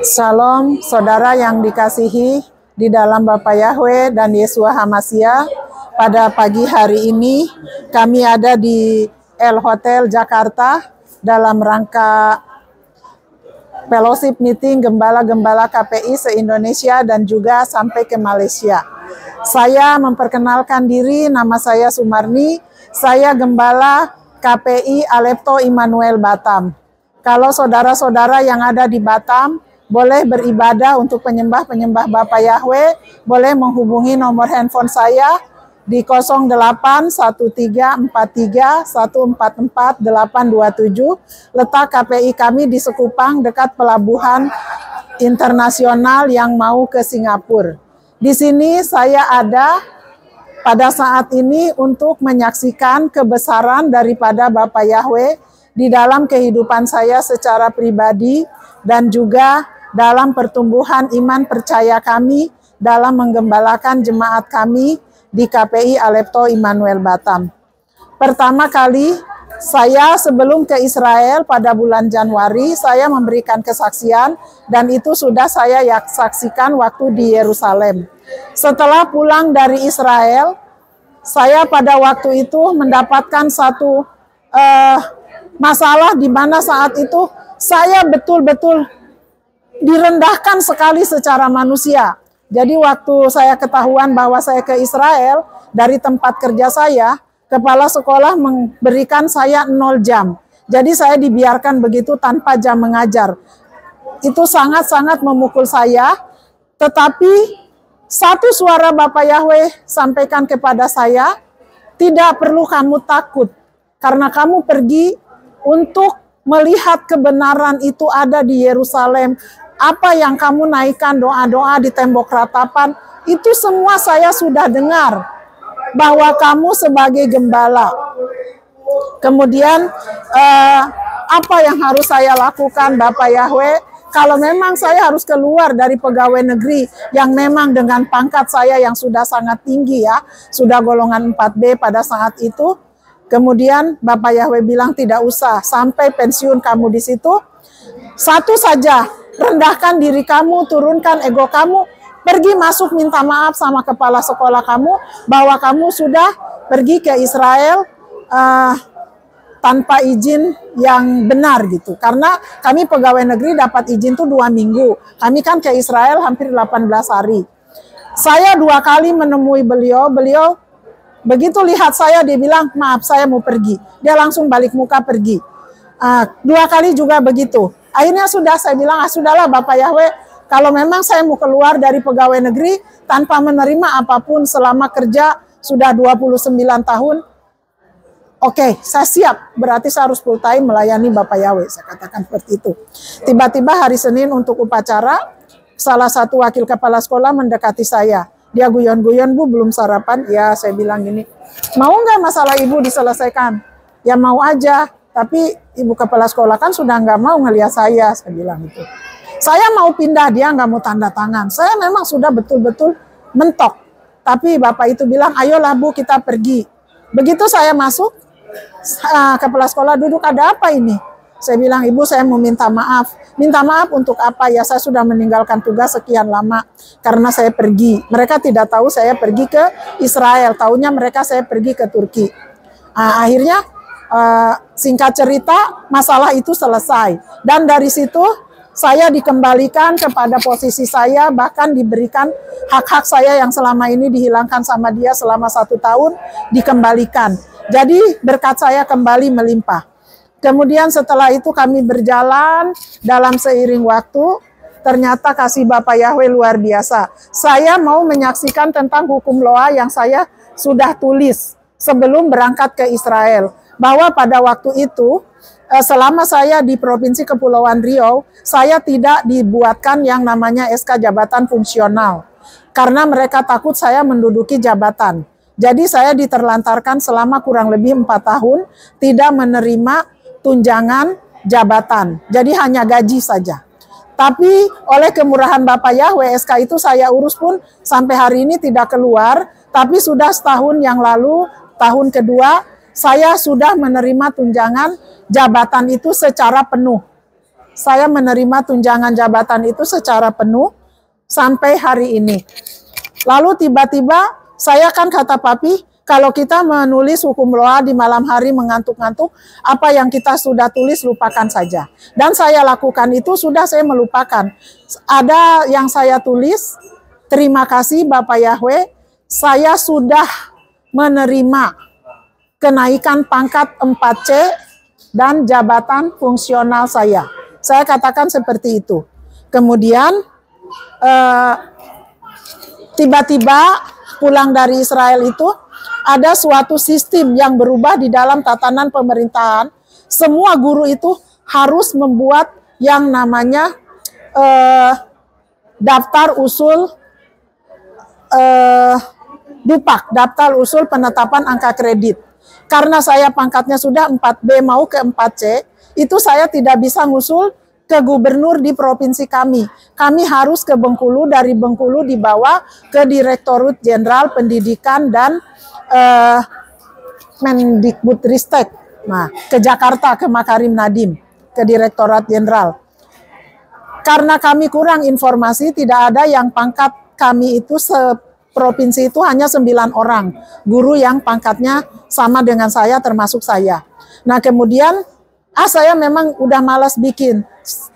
Shalom, saudara yang dikasihi di dalam Bapa Yahweh dan Yeshua HaMashiach. Pada pagi hari ini kami ada di El Hotel Jakarta dalam rangka fellowship meeting gembala-gembala KPI se-Indonesia dan juga sampai ke Malaysia. Saya memperkenalkan diri, nama saya Sumarni, saya gembala KPI Alepto Immanuel Batam. Kalau saudara-saudara yang ada di Batam boleh beribadah untuk penyembah-penyembah Bapa Yahweh, boleh menghubungi nomor handphone saya di 081343144827. Letak KPI kami di Sekupang dekat pelabuhan internasional yang mau ke Singapura. Di sini saya ada pada saat ini untuk menyaksikan kebesaran daripada Bapa Yahweh di dalam kehidupan saya secara pribadi dan juga dalam pertumbuhan iman percaya kami dalam menggembalakan jemaat kami di KPI Alepto Immanuel Batam. Pertama kali saya sebelum ke Israel pada bulan Januari, saya memberikan kesaksian dan itu sudah saya saksikan waktu di Yerusalem. Setelah pulang dari Israel, saya pada waktu itu mendapatkan satu masalah di mana saat itu saya betul-betul direndahkan sekali secara manusia. Jadi waktu saya ketahuan bahwa saya ke Israel, dari tempat kerja saya, kepala sekolah memberikan saya 0 jam. Jadi saya dibiarkan begitu tanpa jam mengajar. Itu sangat-sangat memukul saya, tetapi satu suara Bapa Yahweh sampaikan kepada saya, tidak perlu kamu takut, karena kamu pergi untuk melihat kebenaran itu ada di Yerusalem. Apa yang kamu naikkan doa-doa di tembok ratapan, itu semua saya sudah dengar. Bahwa kamu sebagai gembala. Kemudian apa yang harus saya lakukan Bapak Yahweh? Kalau memang saya harus keluar dari pegawai negeri yang memang dengan pangkat saya yang sudah sangat tinggi ya, sudah golongan 4B pada saat itu. Kemudian Bapak Yahweh bilang tidak usah, sampai pensiun kamu di situ. Satu saja, rendahkan diri kamu, turunkan ego kamu, pergi masuk minta maaf sama kepala sekolah kamu bahwa kamu sudah pergi ke Israel tanpa izin yang benar gitu. Karena kami pegawai negeri dapat izin tuh 2 minggu. Kami kan ke Israel hampir 18 hari. Saya 2 kali menemui beliau, begitu lihat saya, dia bilang, maaf saya mau pergi. Dia langsung balik muka pergi. 2 kali juga begitu. Akhirnya sudah saya bilang, sudahlah Bapak Yahweh, kalau memang saya mau keluar dari pegawai negeri tanpa menerima apapun selama kerja sudah 29 tahun, oke, saya siap. Berarti saya harus full time melayani Bapak Yahweh. Saya katakan seperti itu. Tiba-tiba hari Senin untuk upacara, salah satu wakil kepala sekolah mendekati saya. Dia guyon-guyon, Bu, belum sarapan? Ya, saya bilang gini, mau nggak masalah Ibu diselesaikan? Ya mau aja, tapi Ibu kepala sekolah kan sudah nggak mau ngelihat saya bilang gitu. Saya mau pindah, dia nggak mau tanda tangan. Saya memang sudah betul-betul mentok. Tapi Bapak itu bilang, ayolah Bu, kita pergi. Begitu saya masuk, kepala sekolah duduk, ada apa ini? Saya bilang, Ibu saya mau minta maaf. Minta maaf untuk apa? Ya saya sudah meninggalkan tugas sekian lama karena saya pergi. Mereka tidak tahu saya pergi ke Israel. Taunya mereka saya pergi ke Turki. Akhirnya singkat cerita masalah itu selesai. Dan dari situ saya dikembalikan kepada posisi saya, bahkan diberikan hak-hak saya yang selama ini dihilangkan sama dia selama 1 tahun, dikembalikan. Jadi berkat saya kembali melimpah. Kemudian setelah itu kami berjalan dalam seiring waktu, ternyata kasih Bapak Yahweh luar biasa. Saya mau menyaksikan tentang hukum Loa yang saya sudah tulis sebelum berangkat ke Israel. Bahwa pada waktu itu, selama saya di Provinsi Kepulauan Riau, saya tidak dibuatkan yang namanya SK Jabatan Fungsional. Karena mereka takut saya menduduki jabatan. Jadi saya diterlantarkan selama kurang lebih 4 tahun, tidak menerima tunjangan jabatan. Jadi hanya gaji saja. Tapi oleh kemurahan Bapak Yahweh, SK itu saya urus pun sampai hari ini tidak keluar. Tapi sudah setahun yang lalu, tahun kedua, saya sudah menerima tunjangan jabatan itu secara penuh. saya menerima tunjangan jabatan itu secara penuh sampai hari ini. Lalu tiba-tiba saya kan kata papi, kalau kita menulis hukum loa di malam hari mengantuk-ngantuk, apa yang kita sudah tulis lupakan saja. Dan saya lakukan itu sudah saya melupakan. Ada yang saya tulis, terima kasih Bapak Yahweh, saya sudah menerima kenaikan pangkat 4C dan jabatan fungsional saya. Saya katakan seperti itu. Kemudian tiba-tiba pulang dari Israel itu ada suatu sistem yang berubah di dalam tatanan pemerintahan. Semua guru itu harus membuat yang namanya daftar usul DUPAK, daftar usul penetapan angka kredit. Karena saya pangkatnya sudah 4B mau ke 4C, itu saya tidak bisa ngusul ke gubernur di provinsi kami. Kami harus ke Bengkulu, dari Bengkulu dibawa ke Direktorat Jenderal Pendidikan dan Mendikbudristek. Nah, ke Jakarta, ke Makarim Nadiem, ke Direktorat Jenderal. Karena kami kurang informasi, tidak ada yang pangkat kami itu provinsi itu hanya 9 orang guru yang pangkatnya sama dengan saya, termasuk saya. Nah, kemudian saya memang udah malas bikin,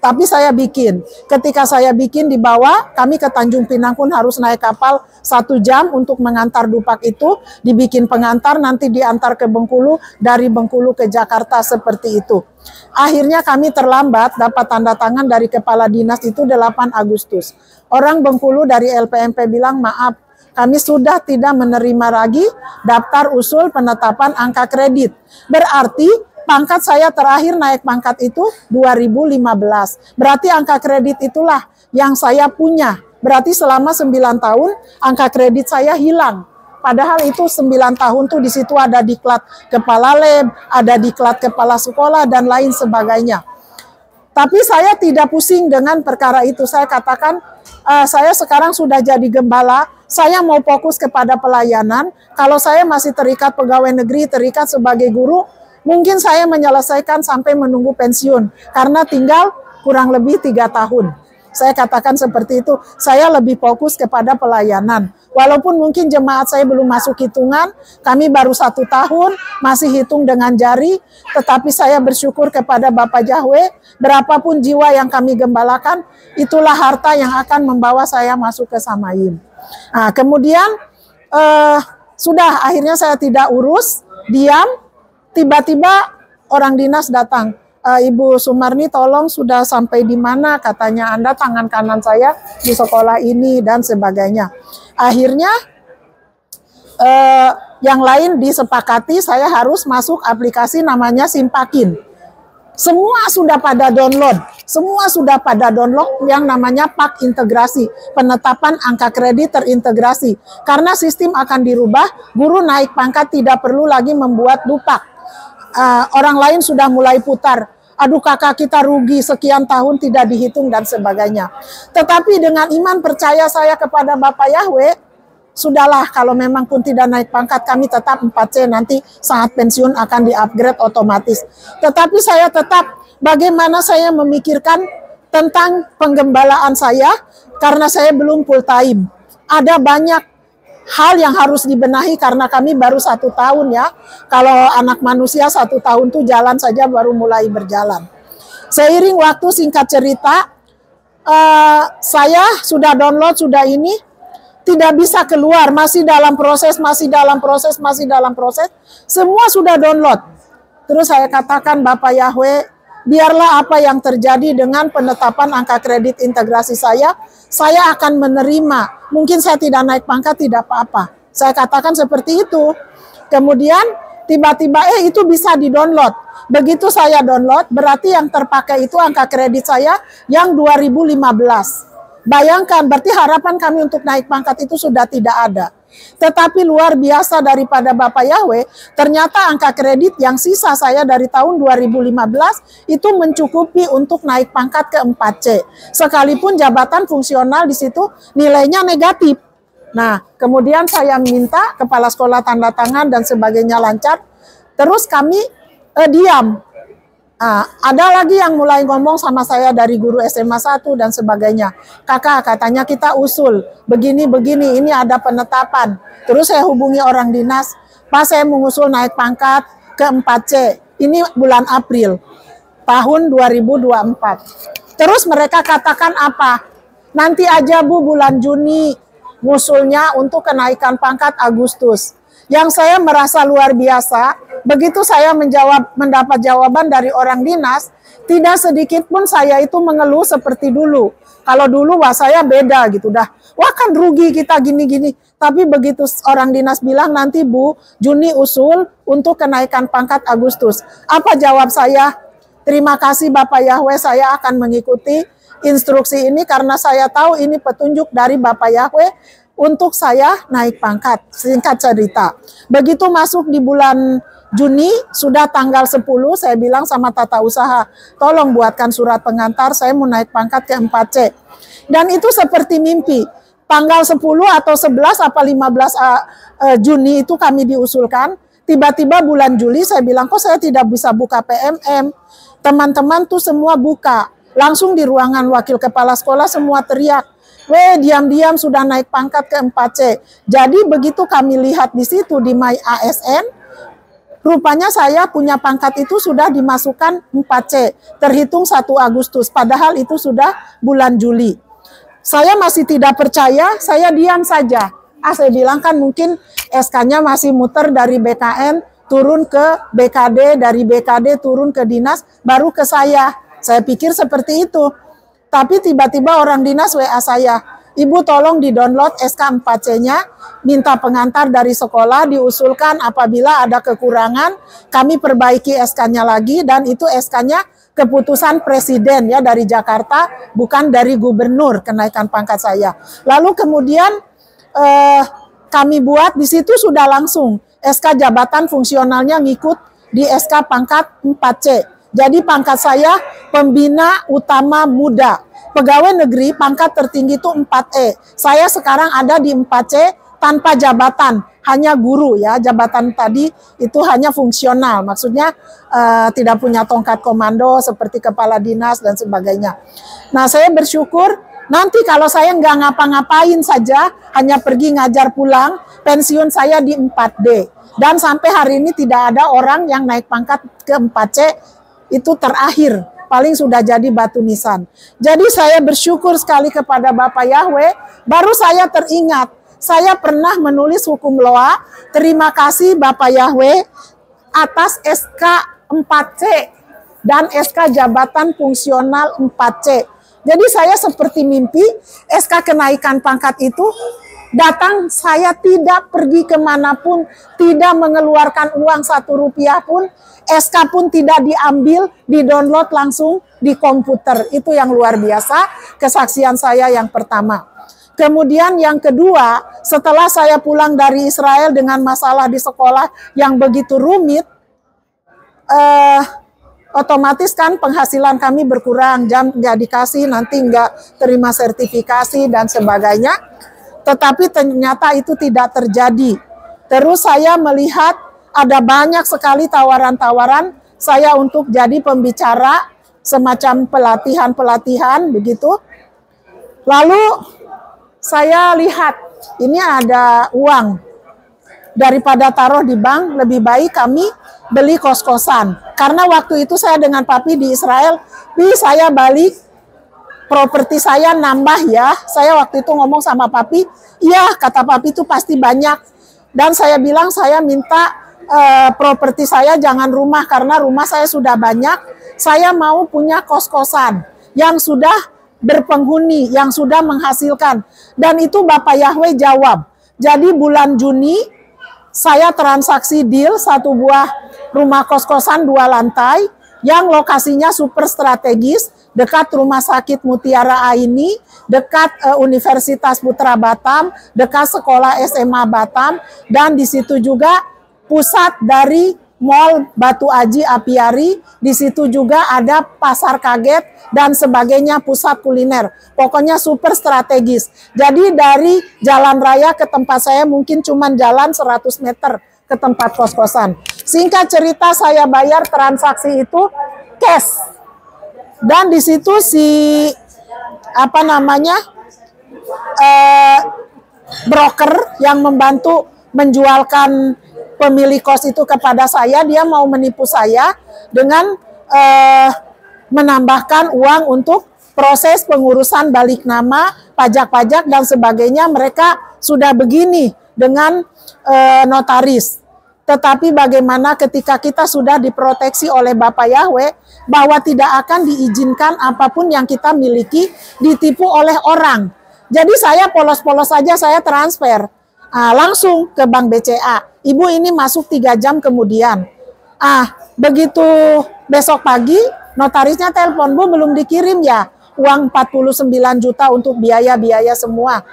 tapi saya bikin. Ketika saya bikin di bawah, kami ke Tanjung Pinang pun harus naik kapal 1 jam untuk mengantar DUPAK itu, dibikin pengantar, nanti diantar ke Bengkulu, dari Bengkulu ke Jakarta, seperti itu. Akhirnya kami terlambat dapat tanda tangan dari kepala dinas itu 8 Agustus. Orang Bengkulu dari LPMP bilang, maaf, kami sudah tidak menerima lagi daftar usul penetapan angka kredit. Berarti pangkat saya terakhir naik pangkat itu 2015. Berarti angka kredit itulah yang saya punya. Berarti selama 9 tahun angka kredit saya hilang. Padahal itu 9 tahun tuh di situ ada diklat kepala lab, ada diklat kepala sekolah dan lain sebagainya. Tapi saya tidak pusing dengan perkara itu. Saya katakan, saya sekarang sudah jadi gembala, saya mau fokus kepada pelayanan. Kalau saya masih terikat pegawai negeri, terikat sebagai guru, mungkin saya menyelesaikan sampai menunggu pensiun. Karena tinggal kurang lebih 3 tahun. Saya katakan seperti itu, saya lebih fokus kepada pelayanan. Walaupun mungkin jemaat saya belum masuk hitungan, kami baru 1 tahun, masih hitung dengan jari, tetapi saya bersyukur kepada Bapak Yahweh, berapapun jiwa yang kami gembalakan, itulah harta yang akan membawa saya masuk ke Samayim. Nah, kemudian sudah akhirnya saya tidak urus, diam, tiba-tiba orang dinas datang. Ibu Sumarni, tolong sudah sampai di mana, katanya Anda tangan kanan saya di sekolah ini dan sebagainya. Akhirnya yang lain disepakati saya harus masuk aplikasi namanya Simpakin. Semua sudah pada download, yang namanya PAK integrasi, penetapan angka kredit terintegrasi. Karena sistem akan dirubah, guru naik pangkat tidak perlu lagi membuat DUPAK. Orang lain sudah mulai putar, aduh kakak kita rugi sekian tahun tidak dihitung dan sebagainya. Tetapi dengan iman percaya saya kepada Bapak Yahweh, sudahlah kalau memang pun tidak naik pangkat kami tetap 4C, nanti saat pensiun akan di-upgrade otomatis. Tetapi saya tetap, bagaimana saya memikirkan tentang penggembalaan saya, karena saya belum full time. Ada banyak hal yang harus dibenahi karena kami baru 1 tahun ya. Kalau anak manusia 1 tahun tuh jalan saja baru mulai berjalan. Seiring waktu, singkat cerita, saya sudah download, sudah ini, tidak bisa keluar, masih dalam proses, semua sudah download. Terus saya katakan, Bapak Yahweh, biarlah apa yang terjadi dengan penetapan angka kredit integrasi saya akan menerima. Mungkin saya tidak naik pangkat, tidak apa-apa. Saya katakan seperti itu. Kemudian tiba-tiba itu bisa di-download. Begitu saya download, berarti yang terpakai itu angka kredit saya yang 2015. Bayangkan, berarti harapan kami untuk naik pangkat itu sudah tidak ada. Tetapi luar biasa daripada Bapak Yahweh, ternyata angka kredit yang sisa saya dari tahun 2015 itu mencukupi untuk naik pangkat ke 4C. Sekalipun jabatan fungsional di situ nilainya negatif. Nah, kemudian saya minta kepala sekolah tanda tangan dan sebagainya lancar. Terus kami diam. Ada lagi yang mulai ngomong sama saya dari guru SMA 1 dan sebagainya. Kakak, katanya kita usul, begini-begini, ini ada penetapan. Terus saya hubungi orang dinas, Pak saya mengusul naik pangkat ke 4C. Ini bulan April, tahun 2024. Terus mereka katakan apa? Nanti aja Bu bulan Juni, ngusulnya untuk kenaikan pangkat Agustus. Yang saya merasa luar biasa, begitu saya mendapat jawaban dari orang dinas, tidak sedikit pun saya itu mengeluh seperti dulu. Kalau dulu wah saya beda gitu dah. Wah kan rugi kita gini-gini. Tapi begitu orang dinas bilang nanti Bu, Juni usul untuk kenaikan pangkat Agustus. Apa jawab saya? Terima kasih Bapak Yahweh, saya akan mengikuti instruksi ini karena saya tahu ini petunjuk dari Bapak Yahweh untuk saya naik pangkat. Singkat cerita. Begitu masuk di bulan Juni, sudah tanggal 10, saya bilang sama tata usaha, tolong buatkan surat pengantar, saya mau naik pangkat ke 4C. Dan itu seperti mimpi. Tanggal 10 atau 11 apa 15 Juni itu kami diusulkan. Tiba-tiba bulan Juli saya bilang, kok saya tidak bisa buka PMM. Teman-teman tuh semua buka. Langsung di ruangan wakil kepala sekolah semua teriak. Weh, diam-diam sudah naik pangkat ke 4C. Jadi begitu kami lihat di situ di My ASN, rupanya saya punya pangkat itu sudah dimasukkan 4C. Terhitung 1 Agustus, padahal itu sudah bulan Juli. Saya masih tidak percaya, saya diam saja. Saya bilang kan mungkin SK-nya masih muter dari BKN, turun ke BKD, dari BKD turun ke dinas, baru ke saya. Saya pikir seperti itu. Tapi tiba-tiba orang dinas WA saya, Ibu tolong di-download SK 4C-nya, minta pengantar dari sekolah, diusulkan apabila ada kekurangan, kami perbaiki SK-nya lagi, dan itu SK-nya keputusan presiden ya dari Jakarta, bukan dari gubernur kenaikan pangkat saya. Lalu kemudian kami buat, di situ sudah langsung, SK jabatan fungsionalnya ngikut di SK pangkat 4C. Jadi pangkat saya pembina utama muda. Pegawai negeri pangkat tertinggi itu 4E. Saya sekarang ada di 4C tanpa jabatan, hanya guru ya. Jabatan tadi itu hanya fungsional, maksudnya tidak punya tongkat komando seperti kepala dinas dan sebagainya. Nah saya bersyukur nanti kalau saya nggak ngapa-ngapain saja, hanya pergi ngajar pulang, pensiun saya di 4D. Dan sampai hari ini tidak ada orang yang naik pangkat ke 4C, itu terakhir, paling sudah jadi batu nisan. Jadi saya bersyukur sekali kepada Bapak Yahweh, baru saya teringat, saya pernah menulis hukum loa, terima kasih Bapak Yahweh atas SK 4C dan SK jabatan fungsional 4C. Jadi saya seperti mimpi, SK kenaikan pangkat itu datang, saya tidak pergi kemanapun, tidak mengeluarkan uang 1 rupiah pun, SK pun tidak diambil, di-download langsung di komputer. Itu yang luar biasa, kesaksian saya yang pertama. Kemudian yang kedua, setelah saya pulang dari Israel dengan masalah di sekolah yang begitu rumit, otomatis kan penghasilan kami berkurang, jam nggak dikasih, nanti nggak terima sertifikasi dan sebagainya. Tetapi ternyata itu tidak terjadi. Terus saya melihat ada banyak sekali tawaran-tawaran saya untuk jadi pembicara, semacam pelatihan-pelatihan begitu. Lalu saya lihat ini ada uang. Daripada taruh di bank, lebih baik kami beli kos-kosan. Karena waktu itu saya dengan Papi di Israel, saya balik, properti saya nambah ya. Saya waktu itu ngomong sama Papi, iya kata Papi itu pasti banyak. Dan saya bilang saya minta properti saya jangan rumah, karena rumah saya sudah banyak. Saya mau punya kos-kosan yang sudah berpenghuni, yang sudah menghasilkan. Dan itu Bapak Yahweh jawab. Jadi bulan Juni saya transaksi deal 1 buah rumah kos-kosan 2 lantai yang lokasinya super strategis, dekat Rumah Sakit Mutiara Aini, dekat Universitas Putra Batam, dekat sekolah SMA Batam, dan di situ juga pusat dari Mall Batu Aji Apiari, di situ juga ada pasar kaget dan sebagainya, pusat kuliner. Pokoknya super strategis. Jadi dari jalan raya ke tempat saya mungkin cuma jalan 100 meter ke tempat kos-kosan. Singkat cerita saya bayar transaksi itu cash. Dan di situ si broker yang membantu menjualkan pemilik kos itu kepada saya, dia mau menipu saya dengan menambahkan uang untuk proses pengurusan balik nama, pajak-pajak dan sebagainya. Mereka sudah begini dengan notaris. Tetapi bagaimana ketika kita sudah diproteksi oleh Bapak Yahweh bahwa tidak akan diizinkan apapun yang kita miliki ditipu oleh orang. Jadi saya polos-polos saja, saya transfer langsung ke Bank BCA. Ibu ini masuk 3 jam kemudian. Begitu besok pagi notarisnya telepon, Bu belum dikirim ya uang 49 juta untuk biaya-biaya semua.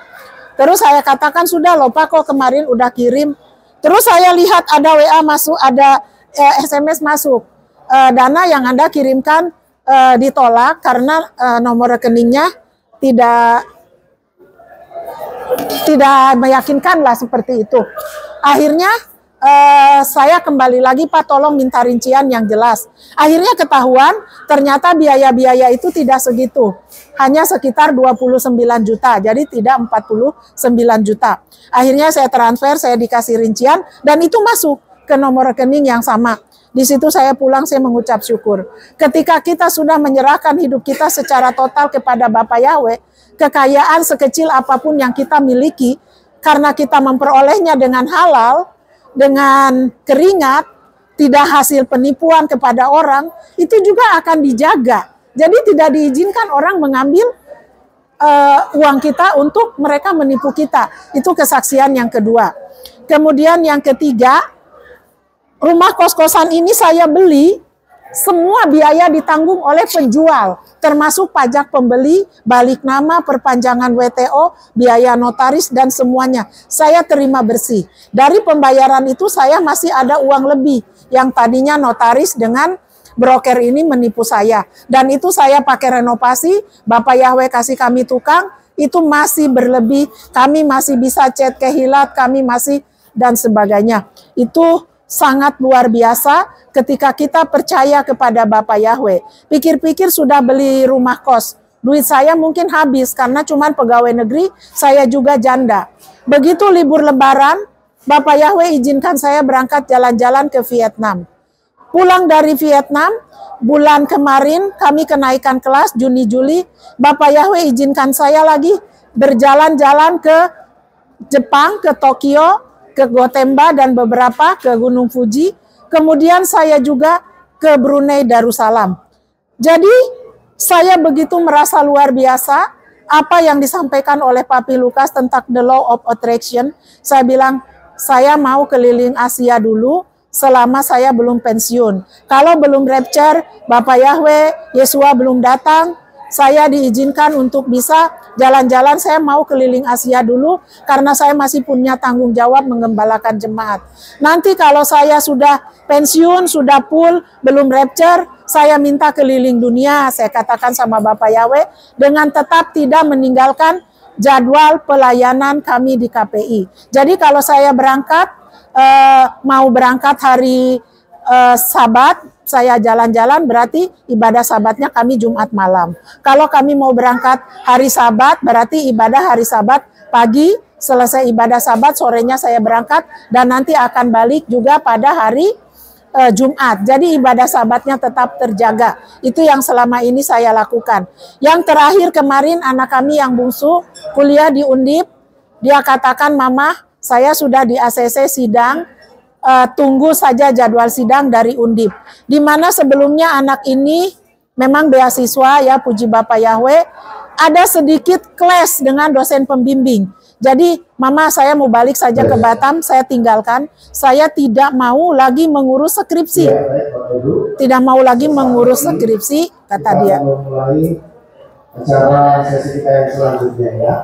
Terus saya katakan sudah loh Pak, kok kemarin udah kirim. Terus saya lihat ada WA masuk, ada SMS masuk. Dana yang Anda kirimkan ditolak karena nomor rekeningnya tidak meyakinkan lah seperti itu. Akhirnya saya kembali lagi, Pak tolong minta rincian yang jelas. Akhirnya ketahuan ternyata biaya-biaya itu tidak segitu. Hanya sekitar 29 juta, jadi tidak 49 juta. Akhirnya saya transfer, saya dikasih rincian, dan itu masuk ke nomor rekening yang sama. Di situ saya pulang, saya mengucap syukur. Ketika kita sudah menyerahkan hidup kita secara total kepada Bapak Yahweh, kekayaan sekecil apapun yang kita miliki, karena kita memperolehnya dengan halal, dengan keringat, tidak hasil penipuan kepada orang, itu juga akan dijaga. Jadi tidak diizinkan orang mengambil uang kita untuk mereka menipu kita. Itu kesaksian yang kedua. Kemudian yang ketiga, rumah kos-kosan ini saya beli, semua biaya ditanggung oleh penjual, termasuk pajak pembeli, balik nama, perpanjangan WTO, biaya notaris, dan semuanya. Saya terima bersih. Dari pembayaran itu saya masih ada uang lebih, yang tadinya notaris dengan broker ini menipu saya. Dan itu saya pakai renovasi, Bapak Yahweh kasih kami tukang, itu masih berlebih, kami masih bisa cat kehilat, kami masih, dan sebagainya. Itu sangat luar biasa ketika kita percaya kepada Bapak Yahweh. Pikir-pikir sudah beli rumah kos, duit saya mungkin habis karena cuman pegawai negeri, saya juga janda. Begitu libur lebaran, Bapak Yahweh izinkan saya berangkat jalan-jalan ke Vietnam. Pulang dari Vietnam, bulan kemarin kami kenaikan kelas, Juni-Juli, Bapak Yahweh izinkan saya lagi berjalan-jalan ke Jepang, ke Tokyo, ke Gotemba, dan beberapa ke Gunung Fuji. Kemudian saya juga ke Brunei Darussalam. Jadi saya begitu merasa luar biasa apa yang disampaikan oleh Papi Lukas tentang the law of attraction. Saya bilang, saya mau keliling Asia dulu selama saya belum pensiun. Kalau belum rapture, Bapak Yahweh, Yesua belum datang, saya diizinkan untuk bisa jalan-jalan. Saya mau keliling Asia dulu karena saya masih punya tanggung jawab menggembalakan jemaat. Nanti kalau saya sudah pensiun, sudah full, belum rapture, saya minta keliling dunia. Saya katakan sama Bapak Yahweh dengan tetap tidak meninggalkan jadwal pelayanan kami di KPI. Jadi kalau saya berangkat, mau berangkat hari Sabat, saya jalan-jalan, berarti ibadah Sabatnya kami Jumat malam. Kalau kami mau berangkat hari Sabat, berarti ibadah hari Sabat pagi, selesai ibadah Sabat, sorenya saya berangkat, dan nanti akan balik juga pada hari Jumat. Jadi ibadah Sabatnya tetap terjaga. Itu yang selama ini saya lakukan. Yang terakhir kemarin anak kami yang bungsu kuliah di Undip, dia katakan, Mama, saya sudah di ACC sidang, tunggu saja jadwal sidang dari Undip. Di mana sebelumnya anak ini memang beasiswa, ya puji Bapak Yahweh, ada sedikit clash dengan dosen pembimbing. Jadi, Mama, saya mau balik saja ke Batam, saya tinggalkan. Saya tidak mau lagi mengurus skripsi. Tidak mau lagi mengurus skripsi, kata dia. Acara sesi kita yang selanjutnya ya.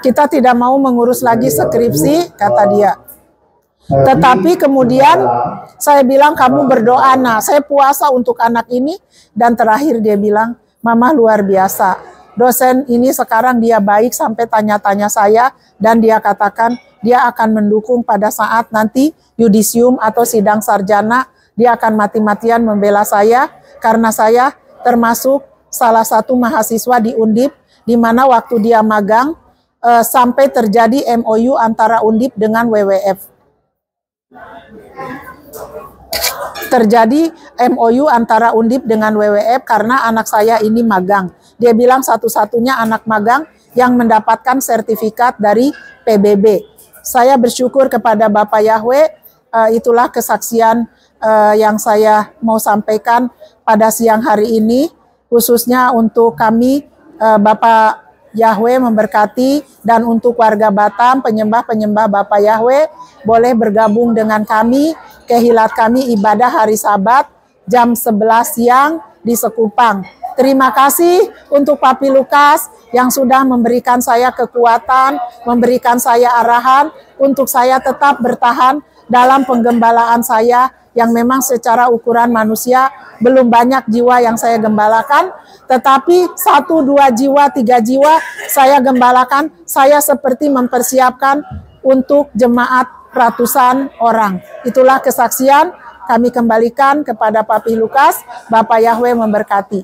Kita tidak mau mengurus lagi skripsi, kata dia. Tetapi kemudian saya bilang, kamu berdoa, nah saya puasa untuk anak ini. Dan terakhir dia bilang, Mama luar biasa. Dosen ini sekarang dia baik sampai tanya-tanya saya. Dan dia katakan dia akan mendukung pada saat nanti yudisium atau sidang sarjana. Dia akan mati-matian membela saya. karena saya termasuk salah satu mahasiswa di Undip, di mana waktu dia magang sampai terjadi MOU antara Undip dengan WWF. Terjadi MOU antara Undip dengan WWF karena anak saya ini magang. Dia bilang satu-satunya anak magang yang mendapatkan sertifikat dari PBB. Saya bersyukur kepada Bapak Yahweh, itulah kesaksian yang saya mau sampaikan pada siang hari ini, khususnya untuk kami, Bapak Yahweh memberkati, dan untuk warga Batam, penyembah-penyembah Bapak Yahweh, boleh bergabung dengan kami, kehilat kami ibadah hari Sabat, jam 11 siang di Sekupang. Terima kasih untuk Papi Lukas yang sudah memberikan saya kekuatan, memberikan saya arahan, untuk saya tetap bertahan dalam penggembalaan saya, yang memang secara ukuran manusia belum banyak jiwa yang saya gembalakan, tetapi 1, 2 jiwa, 3 jiwa saya gembalakan. Saya seperti mempersiapkan untuk jemaat ratusan orang. Itulah kesaksian, kami kembalikan kepada Papi Lukas. Bapak Yahweh memberkati.